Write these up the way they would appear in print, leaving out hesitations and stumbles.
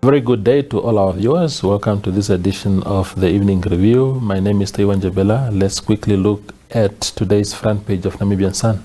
Very good day to all our viewers. Welcome to this edition of the Evening Review. My name is Taiwan Jabela. Let's quickly look at today's front page of Namibian Sun.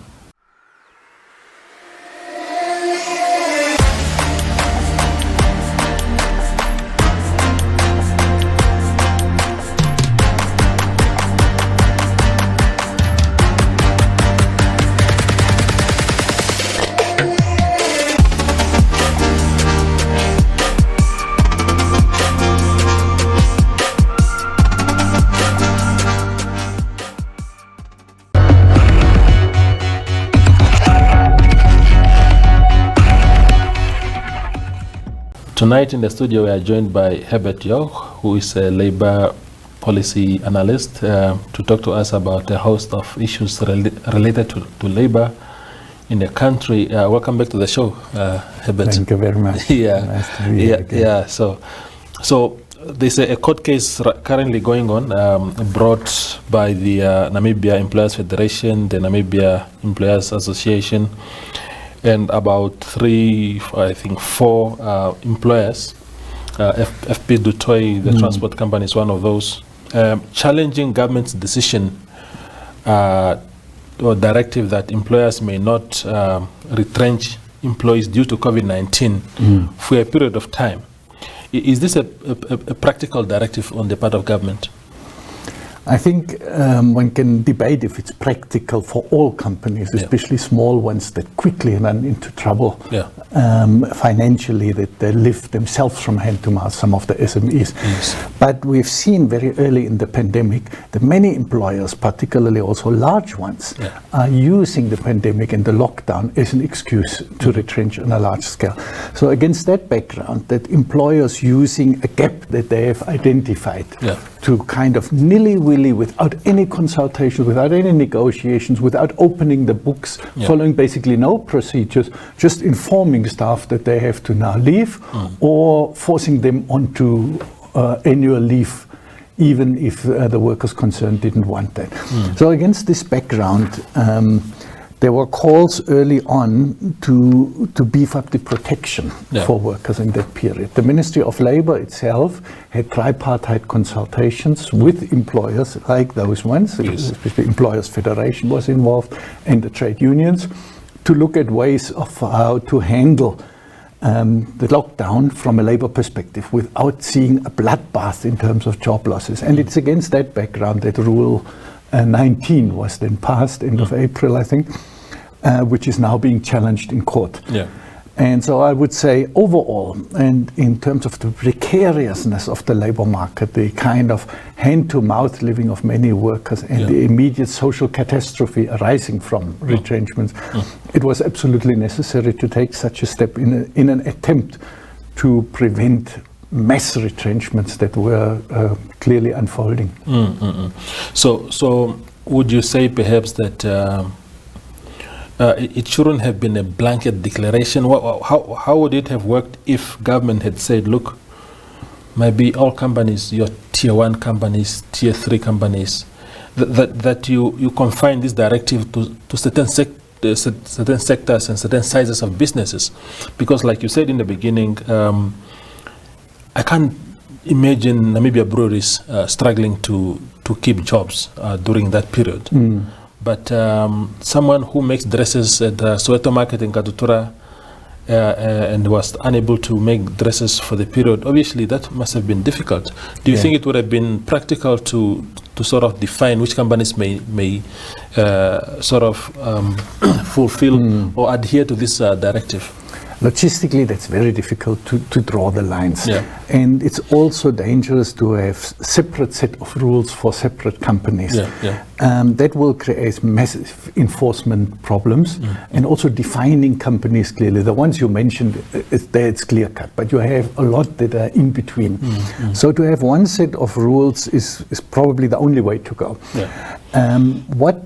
Tonight in the studio we are joined by Herbert Jauch, who is a labor policy analyst, to talk to us about a host of issues related to labor in the country. Welcome back to the show, Herbert. Thank you very much. Nice to be here again. So there's a court case currently going on, brought by the Namibia Employers Federation, the Namibia Employers Association, and about four employers. FP Dutoy, the transport company, is one of those, challenging government's decision or directive that employers may not retrench employees due to COVID-19 for a period of time. Is this a practical directive on the part of government? I think one can debate if it's practical for all companies, especially small ones that quickly run into trouble financially, that they live themselves from hand to mouth, some of the SMEs. Yes. But we've seen very early in the pandemic that many employers, particularly also large ones, are using the pandemic and the lockdown as an excuse to retrench on a large scale. So against that background, that employers using a gap that they have identified to kind of nilly-willy, without any consultation, without any negotiations, without opening the books, following basically no procedures, just informing staff that they have to now leave or forcing them onto annual leave, even if the workers concerned didn't want that. So against this background, there were calls early on to beef up the protection for workers in that period. The Ministry of Labour itself had tripartite consultations with employers like those ones, especially Employers Federation was involved, and the trade unions, to look at ways of how to handle the lockdown from a labour perspective without seeing a bloodbath in terms of job losses. And it's against that background that Rule 19 was then passed, end of April, I think, which is now being challenged in court. And so I would say overall, and in terms of the precariousness of the labour market, the kind of hand-to-mouth living of many workers and the immediate social catastrophe arising from retrenchments, it was absolutely necessary to take such a step in an attempt to prevent mass retrenchments that were clearly unfolding. So would you say perhaps that it shouldn't have been a blanket declaration? How would it have worked if government had said, look, maybe all companies, your tier 1 companies, tier 3 companies, that you confine this directive to certain sectors and certain sizes of businesses? Because like you said in the beginning, I can't imagine Namibia breweries struggling to keep jobs during that period. But someone who makes dresses at the Soweto market in Katutura and was unable to make dresses for the period, obviously that must have been difficult. Do you think it would have been practical to sort of define which companies may fulfill or adhere to this directive? Logistically, that's very difficult to draw the lines. And it's also dangerous to have separate set of rules for separate companies. That will create massive enforcement problems and also defining companies clearly. The ones you mentioned, it's clear-cut, but you have a lot that are in between. So to have one set of rules is probably the only way to go. What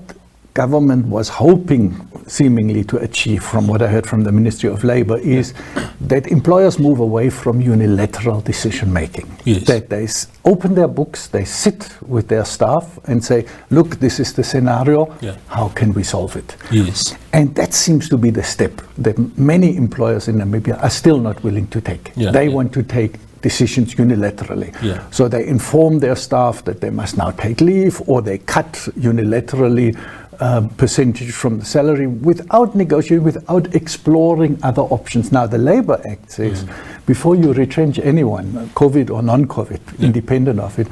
government was hoping seemingly to achieve, from what I heard from the Ministry of Labour, is that employers move away from unilateral decision making. Yes. That they open their books, they sit with their staff and say, look, this is the scenario, how can we solve it? Yes. And that seems to be the step that many employers in Namibia are still not willing to take. They want to take decisions unilaterally. So they inform their staff that they must now take leave, or they cut unilaterally percentage from the salary without negotiating, without exploring other options. Now the Labour Act says before you retrench anyone, COVID or non-COVID, independent of it,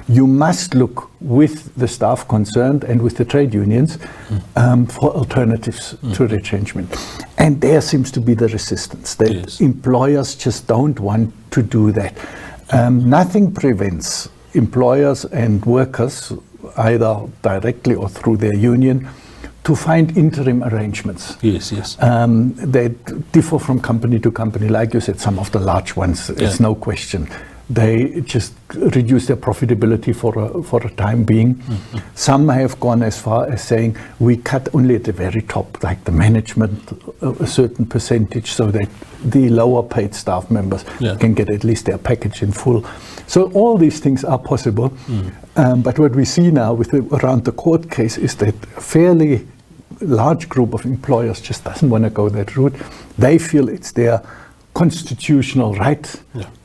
you must look with the staff concerned and with the trade unions for alternatives to retrenchment. And there seems to be the resistance, that employers just don't want to do that. Nothing prevents employers and workers, either directly or through their union, to find interim arrangements. That differ from company to company. Like you said, some of the large ones, it's no question. They just reduce their profitability for a time being. Some have gone as far as saying, we cut only at the very top, like the management, a certain percentage, so that the lower paid staff members can get at least their package in full. So all these things are possible. But what we see now around the court case is that a fairly large group of employers just doesn't want to go that route. They feel it's their constitutional right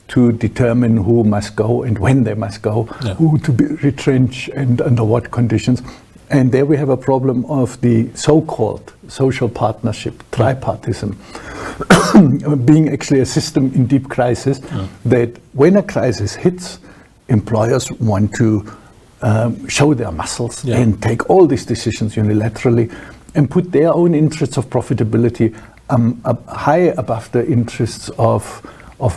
to determine who must go and when they must go, who to be retrenched and under what conditions. And there we have a problem of the so-called social partnership, tripartism, being actually a system in deep crisis, that when a crisis hits, employers want to show their muscles and take all these decisions unilaterally and put their own interests of profitability high above the interests of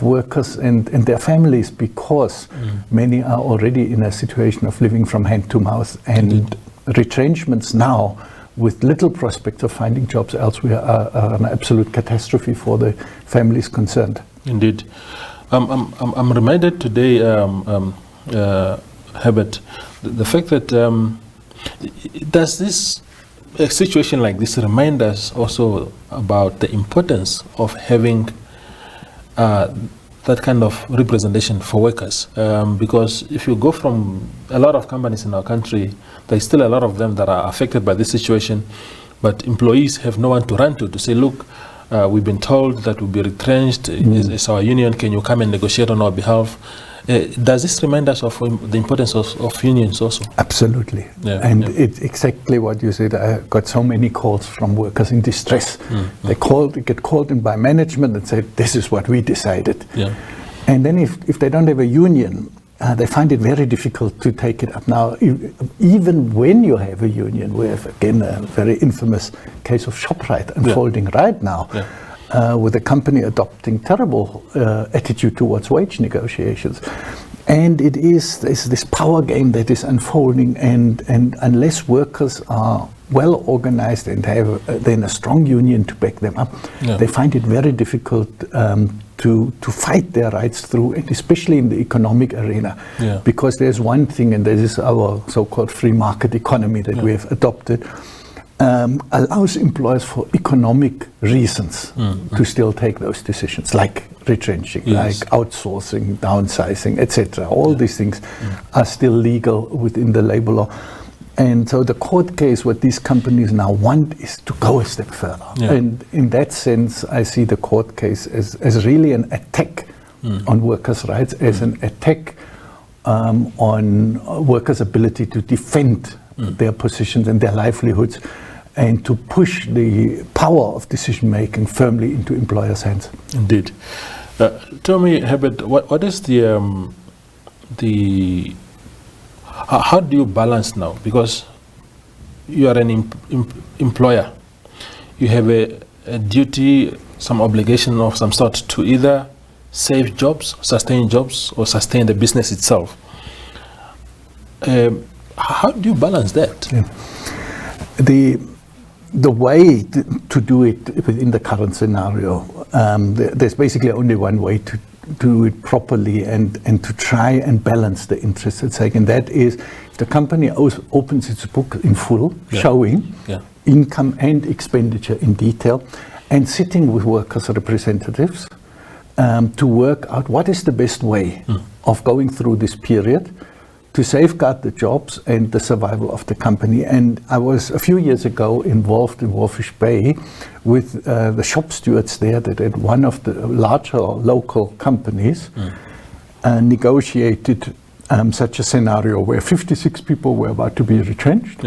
workers and their families, because many are already in a situation of living from hand to mouth, and retrenchments now with little prospect of finding jobs elsewhere are an absolute catastrophe for the families concerned. Indeed. I'm reminded today, Herbert, the fact that does a situation like this remind us also about the importance of having that kind of representation for workers, because if you go from a lot of companies in our country, there's still a lot of them that are affected by this situation, but employees have no one to run to say, look, we've been told that we'll be retrenched, it's our union, can you come and negotiate on our behalf? Does this remind us of the importance of unions also? Absolutely. It's exactly what you said. I got so many calls from workers in distress. They get called in by management and say, this is what we decided. And then if they don't have a union, they find it very difficult to take it up. Now, even when you have a union, we have again a very infamous case of ShopRite unfolding right now. With the company adopting terrible attitude towards wage negotiations. And there's this power game that is unfolding, and unless workers are well organized and have then a strong union to back them up, they find it very difficult to fight their rights through, and especially in the economic arena. Because there's one thing, and this is our so-called free market economy that we have adopted, allows employers for economic reasons to still take those decisions, like retrenching, like outsourcing, downsizing, etc. All these things are still legal within the labor law. And so the court case, what these companies now want is to go a step further. And in that sense, I see the court case as really an attack on workers' rights, as an attack on workers' ability to defend their positions and their livelihoods, and to push the power of decision-making firmly into employers' hands. Indeed. Tell me, Herbert, what is how do you balance now? Because you are an employer. You have a duty, some obligation of some sort to either save jobs, sustain jobs, or sustain the business itself. How do you balance that? The way to do it within the current scenario, there's basically only one way do it properly and to try and balance the interests at stake. And that is, the company opens its book in full, showing income and expenditure in detail, and sitting with workers' representatives to work out what is the best way of going through this period to safeguard the jobs and the survival of the company. And I was a few years ago involved in Walvis Bay with the shop stewards there that at one of the larger local companies negotiated such a scenario where 56 people were about to be retrenched.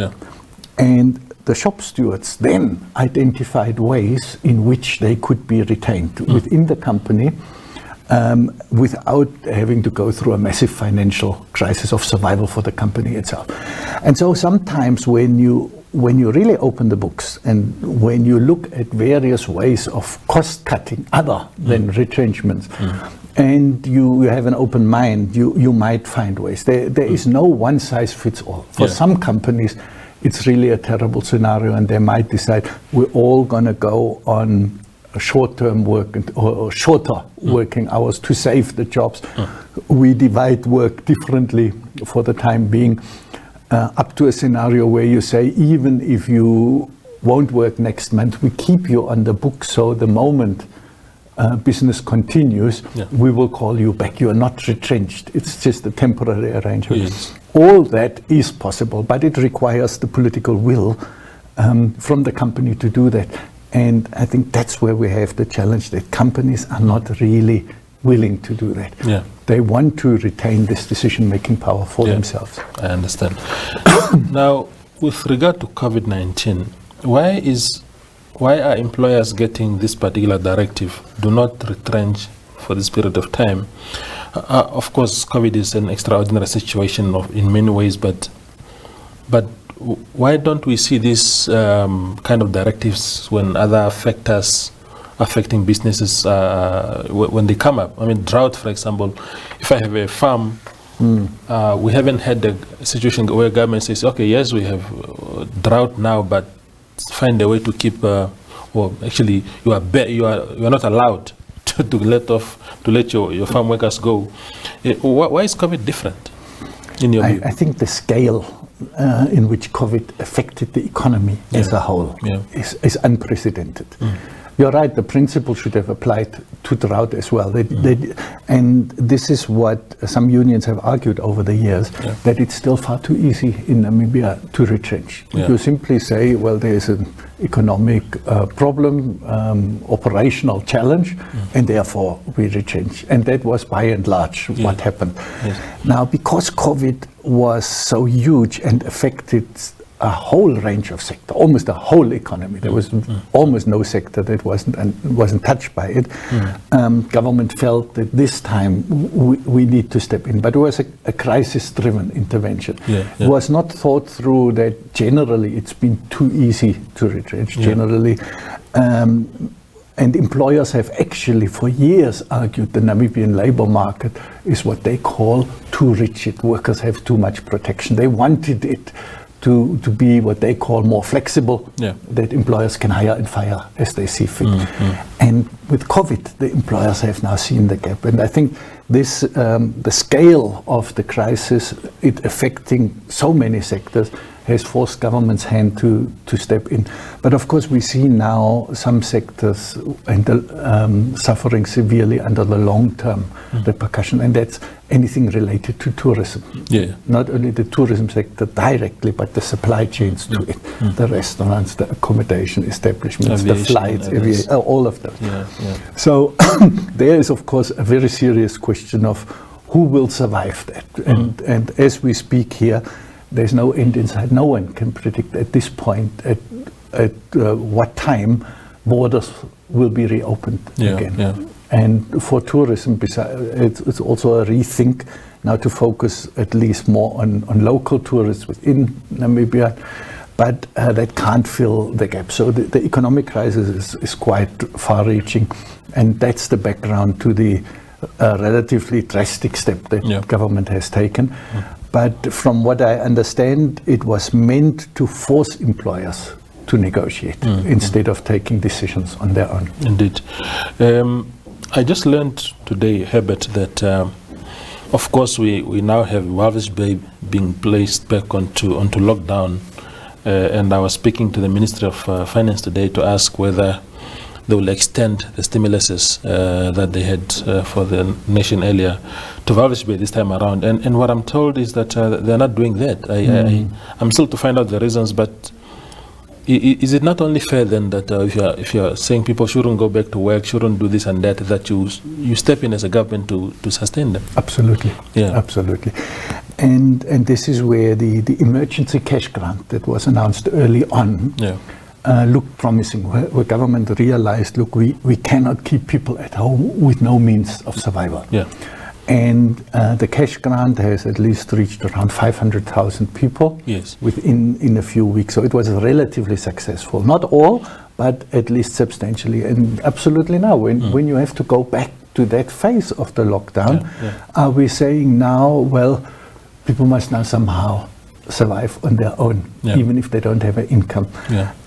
And the shop stewards then identified ways in which they could be retained within the company without having to go through a massive financial crisis of survival for the company itself. And so sometimes when you really open the books and when you look at various ways of cost cutting other than retrenchments, and you have an open mind, you might find ways. There is no one size fits all. For some companies, it's really a terrible scenario, and they might decide we're all going to go on short-term work or shorter working hours to save the jobs. We divide work differently for the time being, up to a scenario where you say, even if you won't work next month, we keep you on the book, so the moment business continues, we will call you back. You are not retrenched. It's just a temporary arrangement. All that is possible, but it requires the political will from the company to do that. And I think that's where we have the challenge, that companies are not really willing to do that. They want to retain this decision-making power for themselves. I understand. Now, with regard to COVID-19, why are employers getting this particular directive, do not retrench for this period of time? Of course, COVID is an extraordinary situation in many ways, but why don't we see this kind of directives when other factors affecting businesses, when they come up? I mean, drought, for example. If I have a farm, we haven't had a situation where government says, okay, yes, we have drought now, but find a way to keep, or actually you are not allowed to let your farm workers go. Why is COVID different in your view? I think the scale in which COVID affected the economy as a whole is unprecedented. You're right, the principle should have applied to drought as well. And this is what some unions have argued over the years, that it's still far too easy in Namibia to retrench. You simply say, well, there's an economic problem, operational challenge, and therefore we retrench. And that was by and large what happened. Now, because COVID was so huge and affected a whole range of sectors, almost the whole economy. There was almost no sector that wasn't touched by it. Government felt that this time we need to step in, but it was a crisis-driven intervention. It was not thought through that generally it's been too easy to retrench. Generally, and employers have actually for years argued the Namibian labor market is what they call too rigid. Workers have too much protection. They wanted it to be what they call more flexible, that employers can hire and fire as they see fit. And with COVID, the employers have now seen the gap. And I think this, the scale of the crisis, it affecting so many sectors, has forced government's hand to step in. But of course, we see now some sectors suffering severely under the long-term repercussion, and that's anything related to tourism. Not only the tourism sector directly, but the supply chains to it, the restaurants, the accommodation establishments, aviation, the flights, all of them. So there is, of course, a very serious question of who will survive that. And as we speak here, there's no end in sight. No one can predict at this point at what time borders will be reopened again. And for tourism, it's also a rethink now to focus at least more on local tourists within Namibia, but that can't fill the gap. So the economic crisis is quite far-reaching, and that's the background to the relatively drastic step that government has taken. But from what I understand, it was meant to force employers to negotiate instead of taking decisions on their own. Indeed. I just learned today, Herbert, that of course we now have Walvis Bay being placed back onto lockdown, and I was speaking to the Ministry of Finance today to ask whether they will extend the stimuluses that they had for the nation earlier to Walvis Bay this time around. And what I'm told is that they're not doing that. I'm still to find out the reasons, but is it not only fair then that if you're saying people shouldn't go back to work, shouldn't do this and that you step in as a government to sustain them? Absolutely. Yeah. Absolutely. And this is where the emergency cash grant that was announced early on looked promising, where government realized, look, we cannot keep people at home with no means of survival. Yeah. And the cash grant has at least reached around 500,000 people within a few weeks. So it was relatively successful. Not all, but at least substantially. And absolutely now, when you have to go back to that phase of the lockdown, are we saying now, well, people must now somehow survive on their own, even if they don't have an income.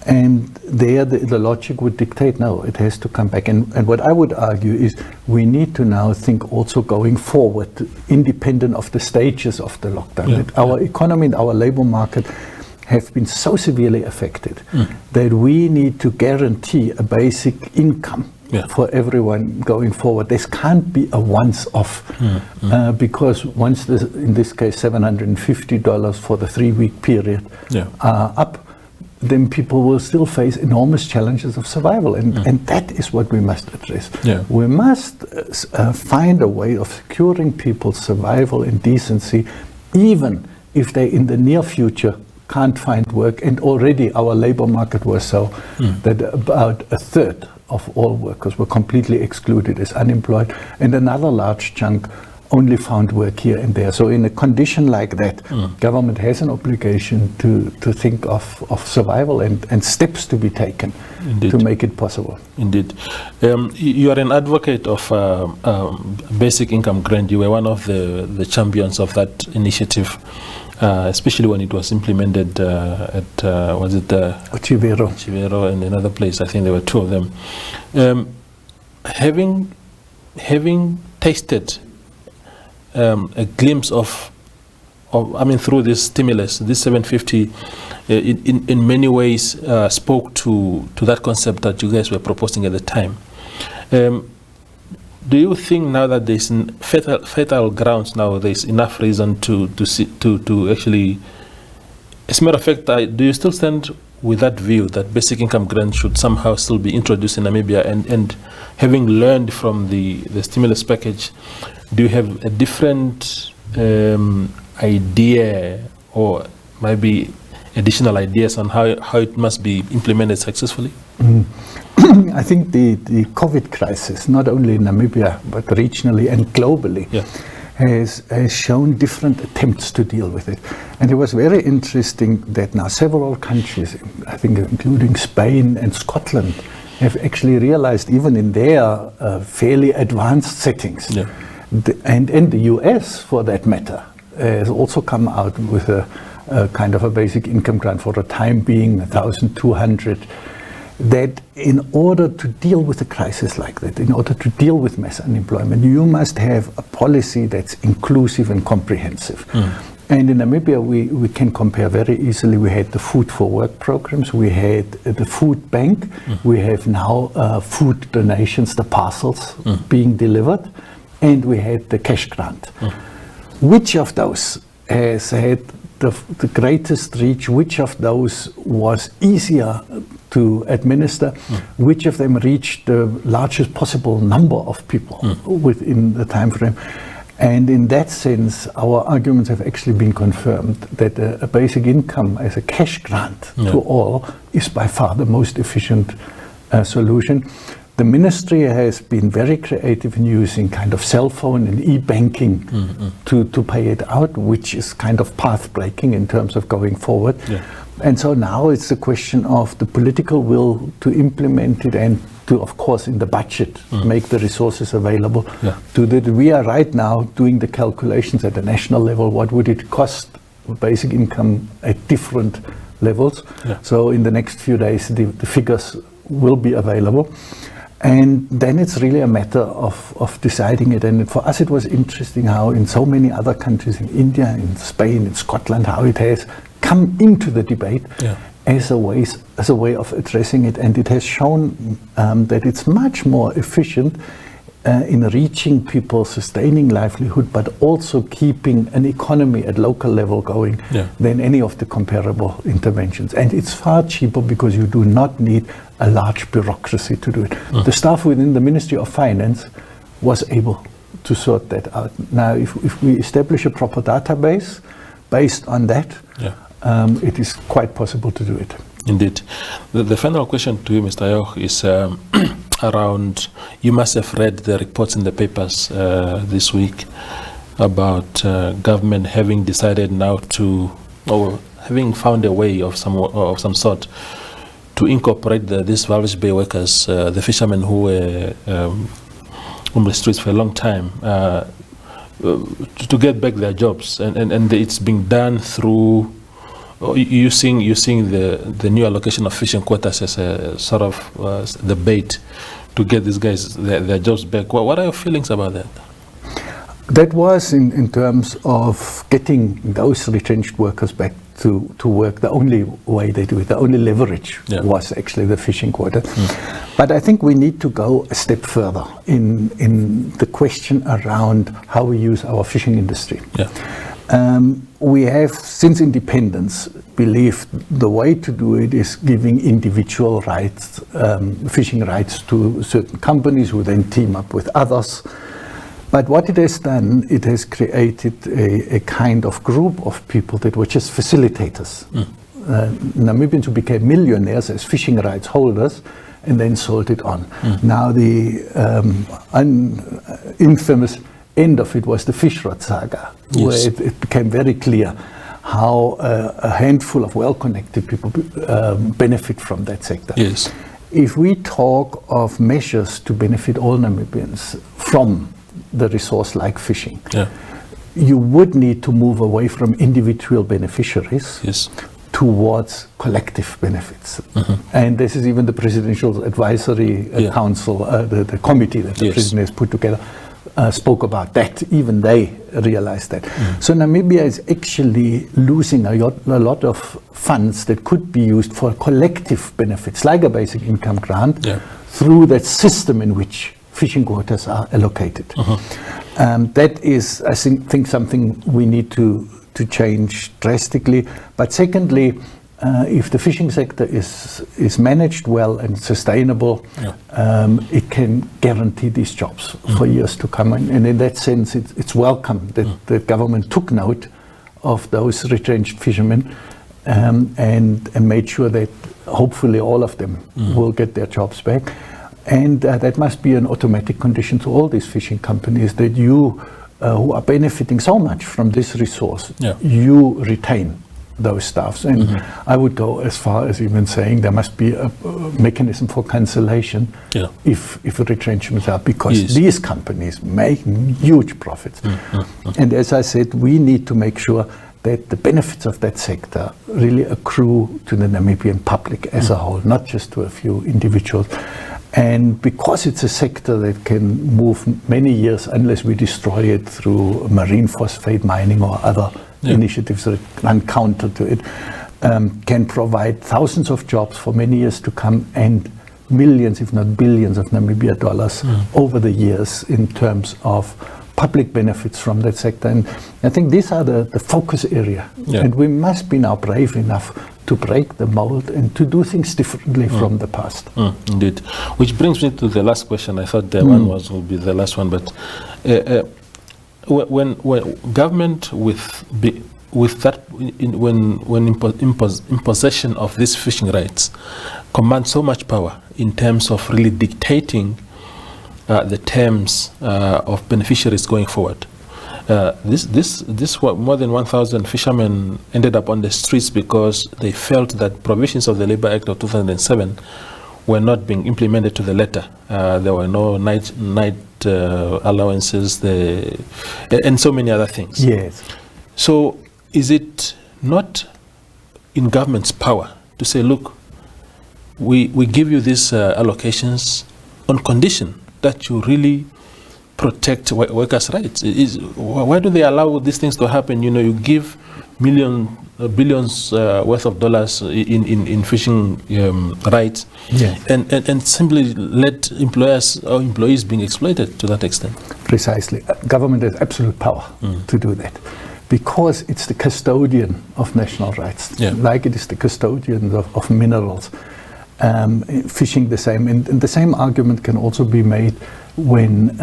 And there the logic would dictate, no, it has to come back. And what I would argue is we need to now think also going forward, independent of the stages of the lockdown, that our economy and our labor market have been so severely affected that we need to guarantee a basic income for everyone going forward. This can't be a once-off, because once, in this case, $750 for the 3-week period are up, then people will still face enormous challenges of survival. And that is what we must address. We must find a way of securing people's survival and decency, even if they in the near future can't find work. And already our labor market was so that about a third of all workers were completely excluded as unemployed, and another large chunk only found work here and there. So in a condition like that, government has an obligation to think of survival and steps to be taken to make it possible. Indeed. You are an advocate of basic income grant. You were one of the champions of that initiative, especially when it was implemented at, was it Chivero and another place? I think there were 2 of them. Having tasted a glimpse of through this stimulus, this 750 in many ways spoke to that concept that you guys were proposing at the time. Do you think now that there's fertile grounds now, there's enough reason to actually, as a matter of fact, do you still stand with that view that basic income grant should somehow still be introduced in Namibia? And having learned from the stimulus package, do you have a different idea or maybe additional ideas on how it must be implemented successfully? I think the COVID crisis, not only in Namibia, but regionally and globally, has shown different attempts to deal with it. And it was very interesting that now several countries, I think including Spain and Scotland, have actually realized, even in their fairly advanced settings, and the US, for that matter, has also come out with a kind of a basic income grant for the time being, 1,200, that in order to deal with a crisis like that, in order to deal with mass unemployment, you must have a policy that's inclusive and comprehensive. And in Namibia, we can compare very easily. We had the Food for Work programs, we had the food bank, we have now food donations, the parcels being delivered, and we had the cash grant. Which of those has had the greatest reach? Which of those was easier to administer? Which of them reached the largest possible number of people within the time frame? And in that sense, our arguments have actually been confirmed that a basic income as a cash grant to all is by far the most efficient solution. The ministry has been very creative in using kind of cell phone and e-banking to pay it out, which is kind of path-breaking in terms of going forward. And so now it's a question of the political will to implement it and to, of course, in the budget, make the resources available. To that, we are right now doing the calculations at the national level. What would it cost basic income at different levels? So in the next few days, the figures will be available. And then it's really a matter of deciding it. And for us, it was interesting how in so many other countries, in India, in Spain, in Scotland, how it has come into the debate as a way of addressing it. And it has shown that it's much more efficient in reaching people, sustaining livelihood, but also keeping an economy at local level going than any of the comparable interventions. And it's far cheaper because you do not need a large bureaucracy to do it. The staff within the Ministry of Finance was able to sort that out. Now, if we establish a proper database based on that, it is quite possible to do it. Indeed. The final question to you, Mr. Jauch, is around, you must have read the reports in the papers this week about government having decided now to, or having found a way of some sort to incorporate these Walvis Bay workers, the fishermen who were on the streets for a long time, to get back their jobs. And it's being done through using the new allocation of fishing quotas as a sort of the bait to get these guys their jobs back. What are your feelings about that? That was in terms of getting those retrenched workers back to work. The only way they do it, the only leverage was actually the fishing quota. But I think we need to go a step further in the question around how we use our fishing industry. We have, since independence, believed the way to do it is giving individual rights, fishing rights to certain companies who then team up with others. But what it has done, it has created a kind of group of people that were just facilitators. Namibians who became millionaires as fishing rights holders and then sold it on. Now the infamous end of it was the fish rod saga, where it became very clear how a handful of well-connected people benefit from that sector. If we talk of measures to benefit all Namibians from the resource like fishing, you would need to move away from individual beneficiaries towards collective benefits. And this is even the Presidential Advisory Council, the committee that the President has put together, spoke about that. Even they realized that. So Namibia is actually losing a lot of funds that could be used for collective benefits, like a basic income grant, through that system in which fishing quotas are allocated. That is, I think something we need to change drastically. But secondly, if the fishing sector is managed well and sustainable, it can guarantee these jobs for years to come. And in that sense, it's welcome that the government took note of those retrenched fishermen and made sure that hopefully all of them will get their jobs back. And that must be an automatic condition to all these fishing companies, that you who are benefiting so much from this resource, you retain those staffs. And I would go as far as even saying there must be a mechanism for cancellation if retrenchments are, because these companies make huge profits. And as I said, we need to make sure that the benefits of that sector really accrue to the Namibian public as a whole, not just to a few individuals. And because it's a sector that can move many years unless we destroy it through marine phosphate mining or other initiatives that run counter to it, can provide thousands of jobs for many years to come and millions, if not billions of Namibia dollars over the years in terms of public benefits from that sector. And I think these are the focus area. And we must be now brave enough to break the mold and to do things differently from the past. Indeed. Which brings me to the last question. I thought that one would be the last one, but when government in possession of these fishing rights commands so much power in terms of really dictating the terms of beneficiaries going forward. This more than 1,000 fishermen ended up on the streets because they felt that provisions of the Labour Act of 2007 were not being implemented to the letter. There were no night allowances, and so many other things. So is it not in government's power to say, look, we give you these allocations, on condition that you really protect workers' rights. Why do they allow these things to happen? You know, you give billions worth of dollars in fishing rights, and simply let employers or employees being exploited to that extent. Precisely. Government has absolute power to do that, because it's the custodian of national rights, like it is the custodian of minerals. Fishing the same, and the same argument can also be made when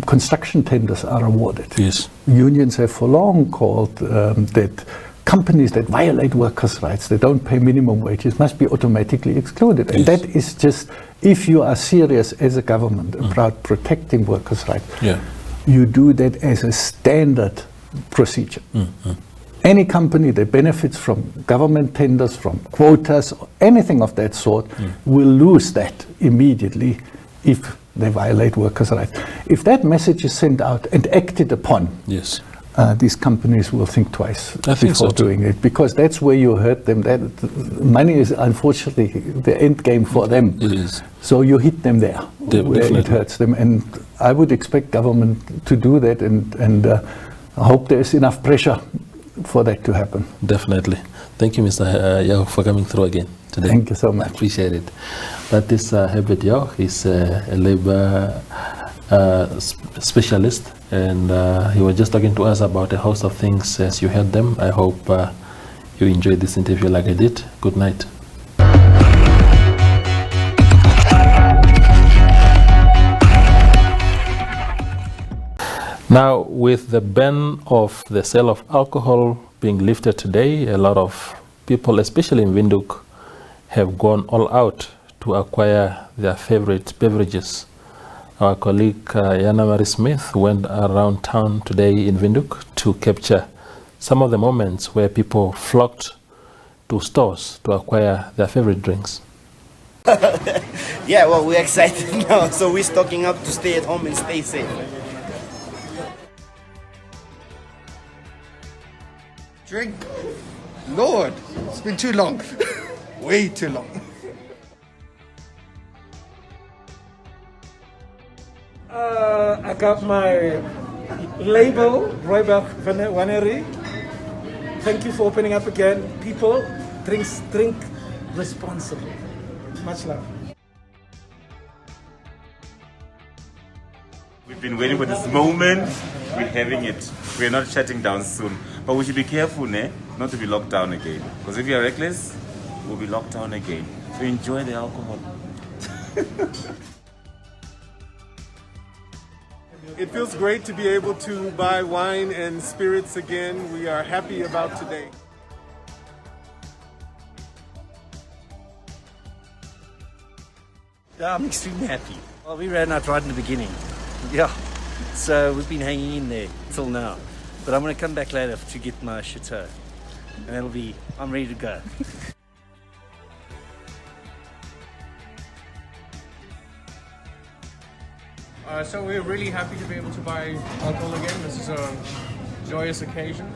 construction tenders are awarded. Yes. Unions have for long called that companies that violate workers' rights, they don't pay minimum wages, must be automatically excluded. And that is just, if you are serious as a government about protecting workers' rights, you do that as a standard procedure. Any company that benefits from government tenders, from quotas, or anything of that sort, will lose that immediately if they violate workers' rights. If that message is sent out and acted upon, these companies will think twice before doing it, because that's where you hurt them. That money is unfortunately the end game for them. It is. So you hit them there where it hurts them. And I would expect government to do that, and I hope there's enough pressure for that to happen. Definitely. Thank you, Mr. Jauch, for coming through again today. Thank you so much. I appreciate it. That is Herbert Jauch. He's a labor specialist, and he was just talking to us about a host of things as you heard them. I hope you enjoyed this interview like I did. Good night. Now, with the ban of the sale of alcohol being lifted today, a lot of people, especially in Windhoek, have gone all out to acquire their favorite beverages. Our colleague Yana Marie Smith went around town today in Windhoek to capture some of the moments where people flocked to stores to acquire their favorite drinks. Yeah, well, we're excited now, so we're stocking up to stay at home and stay safe. Drink? Lord, it's been too long. Way too long. I got my label, Royberg Winery. Thank you for opening up again. People, drink responsibly. Much love. We've been waiting for this moment. We're having it. We're not shutting down soon. But we should be careful, not to be locked down again. Because if you're reckless, we'll be locked down again. So enjoy the alcohol. It feels great to be able to buy wine and spirits again. We are happy about today. Yeah, I'm extremely happy. Well, we ran out right in the beginning. Yeah, so we've been hanging in there till now. But I'm going to come back later to get my chateau. And I'm ready to go. So we're really happy to be able to buy alcohol again. This is a joyous occasion,